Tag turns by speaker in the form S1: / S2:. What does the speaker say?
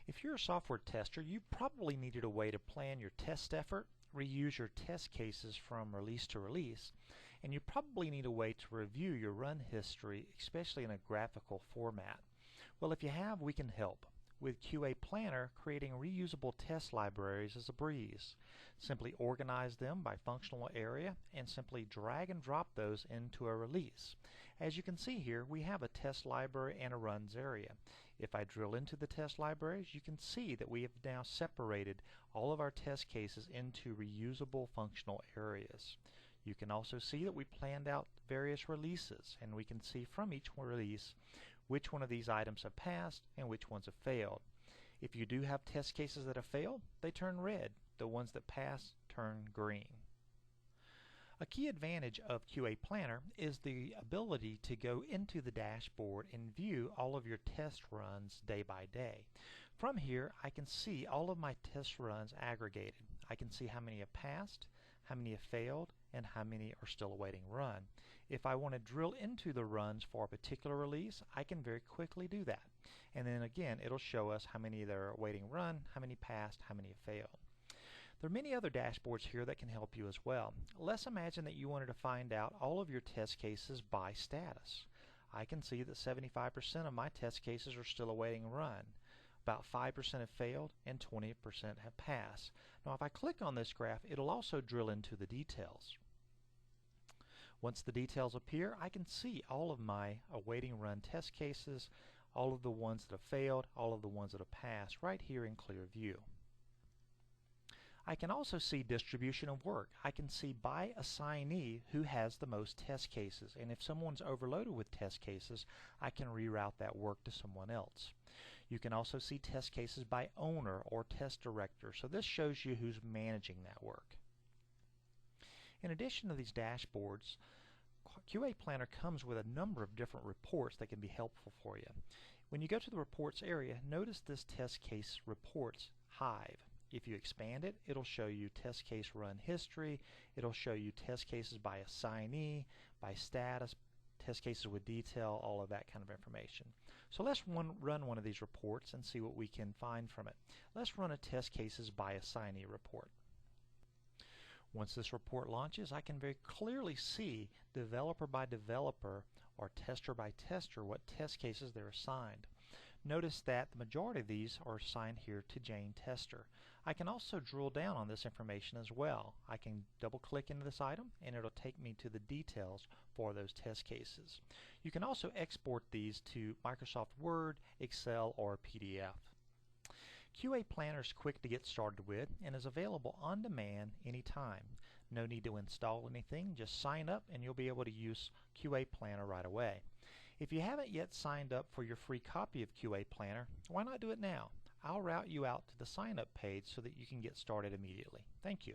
S1: If you're a software tester, you probably needed a way to plan your test effort, reuse your test cases from release to release, and you probably need a way to review your run history, especially in a graphical format. Well, if you have, we can help. With QAPlanner, creating reusable test libraries is a breeze. Simply organize them by functional area and simply drag and drop those into a release. As you can see here, we have a test library and a runs area. If I drill into the test libraries, you can see that we have now separated all of our test cases into reusable functional areas. You can also see that we planned out various releases, and we can see from each release which one of these items have passed and which ones have failed. If you do have test cases that have failed, they turn red. The ones that pass turn green. A key advantage of QAPlanner is the ability to go into the dashboard and view all of your test runs day by day. From here, I can see all of my test runs aggregated. I can see how many have passed, how many have failed, and how many are still awaiting run. If I want to drill into the runs for a particular release, I can very quickly do that. And then again, it'll show us how many that are awaiting run, how many passed, how many have failed. There are many other dashboards here that can help you as well. Let's imagine that you wanted to find out all of your test cases by status. I can see that 75% of my test cases are still awaiting run. About 5% have failed and 20% have passed. Now if I click on this graph, it'll also drill into the details. Once the details appear, I can see all of my awaiting run test cases, all of the ones that have failed, all of the ones that have passed, right here in clear view. I can also see distribution of work. I can see by assignee who has the most test cases, and if someone's overloaded with test cases, I can reroute that work to someone else. You can also see test cases by owner or test director, so this shows you who's managing that work. In addition to these dashboards, QAPlanner comes with a number of different reports that can be helpful for you. When you go to the reports area, notice this test case reports hive. If you expand it, it'll show you test case run history, it'll show you test cases by assignee, by status, test cases with detail, all of that kind of information. So let's run one of these reports and see what we can find from it. Let's run a test cases by assignee report. Once this report launches, I can very clearly see developer by developer or tester by tester what test cases they're assigned. Notice that the majority of these are assigned here to Jane Tester. I can also drill down on this information as well. I can double click into this item and it'll take me to the details for those test cases. You can also export these to Microsoft Word, Excel, or PDF. QAPlanner is quick to get started with and is available on demand anytime. No need to install anything, just sign up and you'll be able to use QAPlanner right away. If you haven't yet signed up for your free copy of QAPlanner, why not do it now? I'll route you out to the sign up page so that you can get started immediately. Thank you.